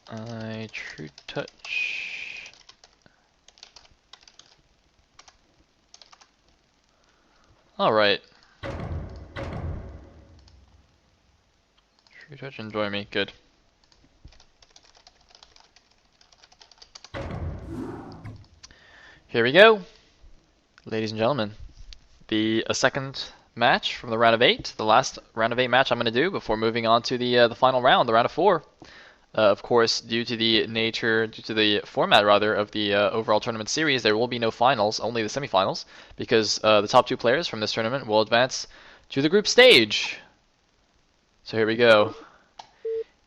trutaCz. Alright. trutaCz, EnjoYME, good. Here we go, ladies and gentlemen. A second match from the round of 8, the last round of 8 match I'm going to do before moving on to the final round, the round of 4. Of course, due to the format rather of the overall tournament series, there will be no finals, only the semifinals, because the top 2 players from this tournament will advance to the group stage. So here we go.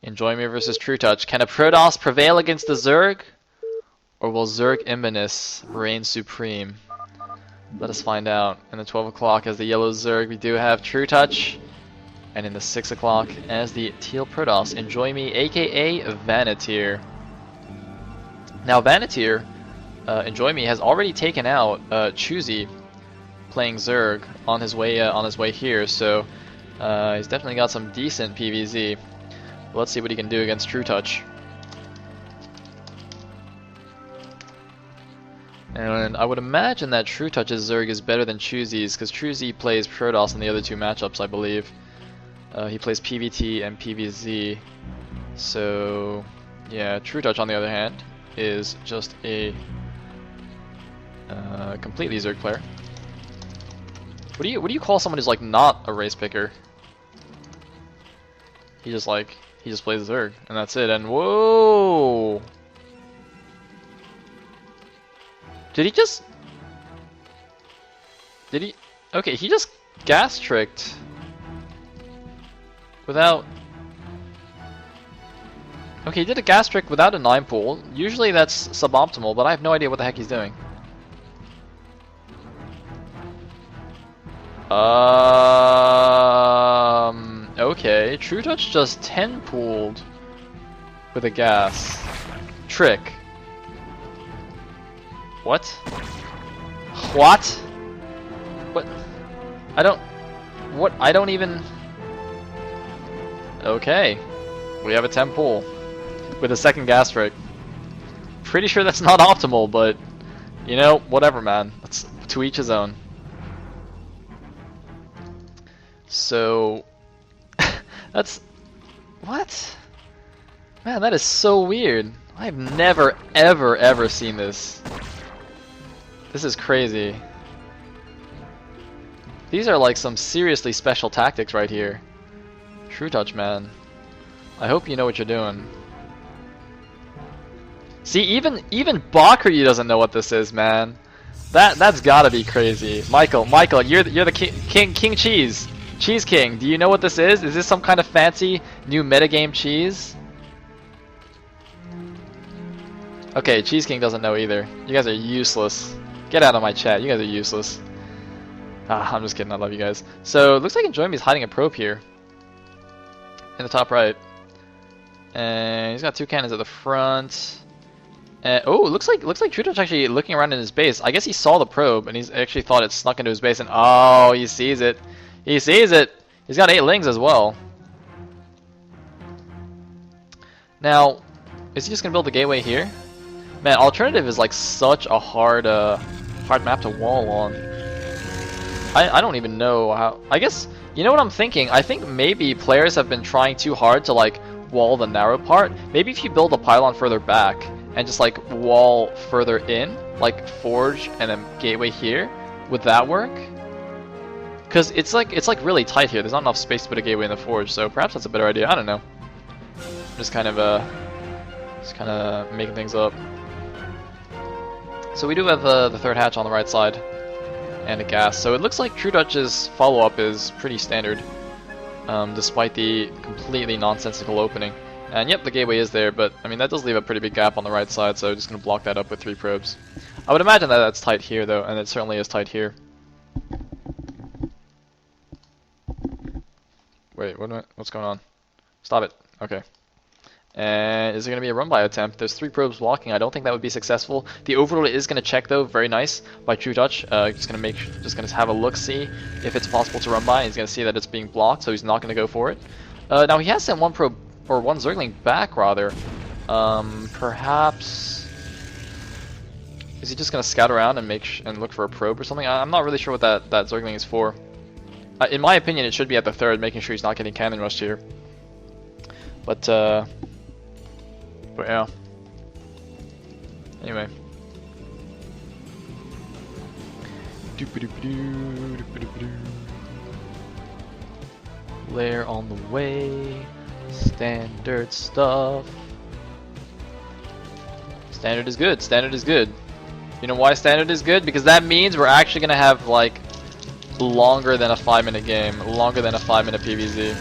EnjoYME versus trutaCz. Can a Protoss prevail against the Zerg? Or will Zerg Imminus reign supreme? Let us find out. In the 12 o'clock as the yellow Zerg, we do have trutaCz. And in the 6 o'clock as the teal Protoss, EnjoYME, aka Vanatir. Now Vanatir, EnjoYME has already taken out trutaCz playing Zerg on his way here, so he's definitely got some decent PvZ. Let's see what he can do against trutaCz. And I would imagine that trutaCz's Zerg is better than trutaCz's, because trutaCz plays Protoss in the other 2 matchups, I believe. He plays PvT and PvZ. So, yeah, trutaCz on the other hand is just a completely Zerg player. What do you call someone who's like not a race picker? He just plays Zerg and that's it. And whoa! Did he? Okay, he just gas tricked without. Okay, he did a gas trick without a 9 pool. Usually that's suboptimal, but I have no idea what the heck he's doing. Okay, trutaCz just 10 pooled with a gas trick. What? What? What? I don't even... Okay. We have a 10 pool with a second gas trick. Pretty sure that's not optimal, but you know, whatever, man. That's to each his own. So that's what? Man, that is so weird. I've never ever seen this. This is crazy. These are like some seriously special tactics right here. trutaCz, man. I hope you know what you're doing. See, even Bakryu doesn't know what this is, man. That's gotta be crazy. Michael, you're the king cheese king. Do you know what this is? Is this some kind of fancy new metagame cheese? Okay, Cheese King doesn't know either. You guys are useless. Get out of my chat. You guys are useless. Ah, I'm just kidding. I love you guys. So it looks like EnjoYME is hiding a probe here in the top right, and he's got 2 cannons at the front. Oh, it looks like trutaCz actually looking around in his base. I guess he saw the probe and he's actually thought it snuck into his base. And oh, he sees it. He sees it. He's got 8 lings as well. Now, is he just gonna build the gateway here? Man, alternative is like such a hard map to wall on. I don't even know how. I guess, you know what I'm thinking? I think maybe players have been trying too hard to like wall the narrow part. Maybe if you build a pylon further back and just like wall further in, like forge and a gateway here, would that work? Because it's like really tight here. There's not enough space to put a gateway in the forge, so perhaps that's a better idea. I don't know. I'm just kind of making things up. So we do have the 3rd hatch on the right side and a gas. So it looks like trutaCz's follow-up is pretty standard, despite the completely nonsensical opening. And yep, the gateway is there, but I mean that does leave a pretty big gap on the right side, so I'm just gonna block that up with 3 probes. I would imagine that that's tight here though, and it certainly is tight here. Wait, what's going on? Stop it. Okay. And is it going to be a run-by attempt? There's 3 probes blocking. I don't think that would be successful. The overlord is going to check though. Very nice by trutaCz. Just going to have a look-see if it's possible to run by. He's going to see that it's being blocked, so he's not going to go for it. Now he has sent 1 probe or 1 Zergling back rather. Perhaps is he just gonna scout around and and look for a probe or something? I'm not really sure what that Zergling is for. In my opinion, it should be at the third, making sure he's not getting cannon rushed here. But yeah. Anyway. Lair on the way. Standard stuff. Standard is good. Standard is good. You know why standard is good? Because that means we're actually gonna have like longer than a 5-minute game, longer than a 5-minute PvZ.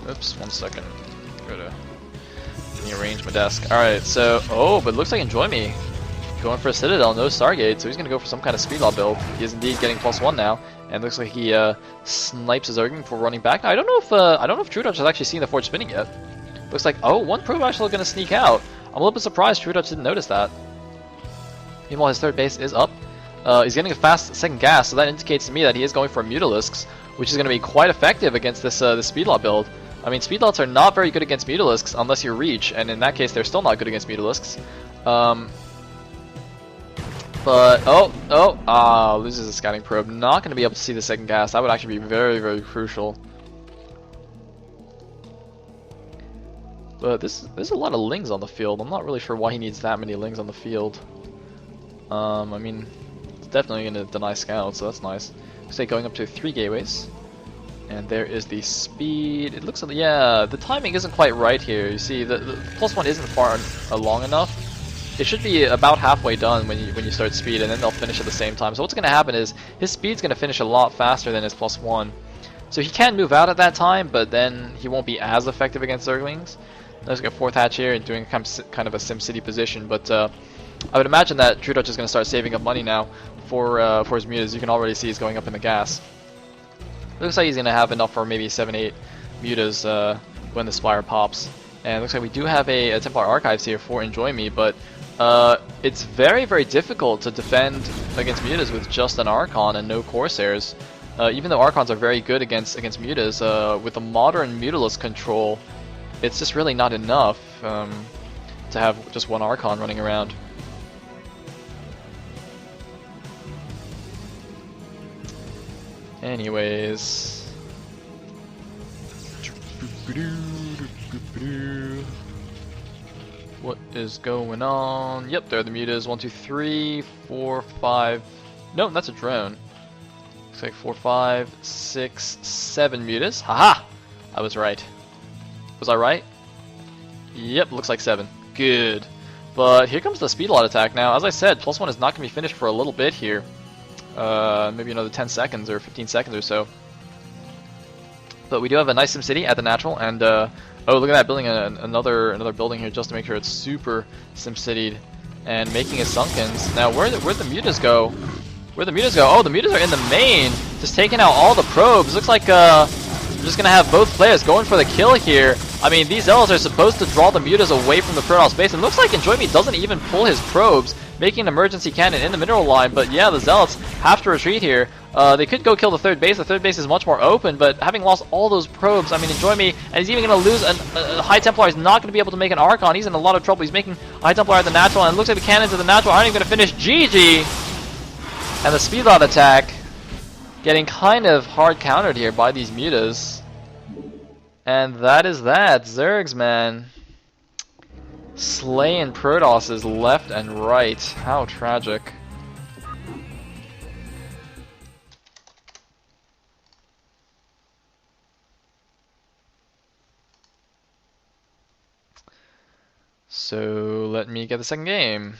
Oops, 1 second. Gotta rearrange my desk. Alright, so but it looks like EnjoYME going for a Citadel, no Stargate, so he's gonna go for some kind of speed law build. He is indeed getting +1 now, and looks like he snipes his Zergling before running back. Now, I don't know if trutaCz has actually seen the Forge spinning yet. Looks like one probe actually gonna sneak out. I'm a little bit surprised trutaCz didn't notice that. Meanwhile, his third base is up. He's getting a fast second gas, so that indicates to me that he is going for Mutalisks, which is going to be quite effective against this Speedlaw build. I mean, Speedlaws are not very good against Mutalisks unless you reach, and in that case, they're still not good against Mutalisks. But loses a scouting probe. Not going to be able to see the second gas. That would actually be very, very crucial. But there's a lot of lings on the field. I'm not really sure why he needs that many lings on the field. I mean, it's definitely going to deny scouts, so that's nice. Looks like going up to 3 gateways. And there is the speed. It looks like, yeah, the timing isn't quite right here. You see, the +1 isn't far long enough. It should be about halfway done when you start speed, and then they'll finish at the same time. So what's going to happen is his speed's going to finish a lot faster than his +1. So he can move out at that time, but then he won't be as effective against Zerglings. Let's get 4th hatch here and doing kind of a SimCity position, but I would imagine that trutaCz is going to start saving up money now for his mutas. You can already see he's going up in the gas. Looks like he's going to have enough for maybe 7-8 mutas when the Spire pops. And it looks like we do have a Templar Archives here for EnjoYME, but it's very, very difficult to defend against mutas with just an Archon and no Corsairs. Even though Archons are very good against mutas, with the modern Mutalisk control, it's just really not enough to have just one Archon running around. Anyways. What is going on? Yep, there are the mutas. 1, 2, 3, 4, 5. No, that's a drone. Looks like 4, 5, 6, 7 mutas. Haha! I was right. Was I right? Yep, looks like 7. Good. But here comes the speed lot attack now. As I said, +1 is not going to be finished for a little bit here. Maybe another 10 seconds or 15 seconds or so. But we do have a nice SimCity at the natural, and oh, look at that, building another building here just to make sure it's super SimCity'd and making it sunkens. Now, where'd the mutas go? Where'd the mutas go? Oh, the mutas are in the main, just taking out all the probes. Looks like we're just gonna have both players going for the kill here. I mean, these Zealots are supposed to draw the mutas away from the Protoss base, and looks like EnjoYME doesn't even pull his probes, making an emergency cannon in the mineral line. But yeah, the Zealots have to retreat here. They could go kill the third base. The third base is much more open, but having lost all those probes, I mean, EnjoYME, and he's even going to lose a High Templar. He's not going to be able to make an Archon. He's in a lot of trouble. He's making a High Templar at the natural, and it looks like the cannons at the natural aren't even going to finish. GG! And the speed lot attack getting kind of hard countered here by these mutas. And that is that. Zergs, man. Slaying Protosses left and right. How tragic. So let me get the second game.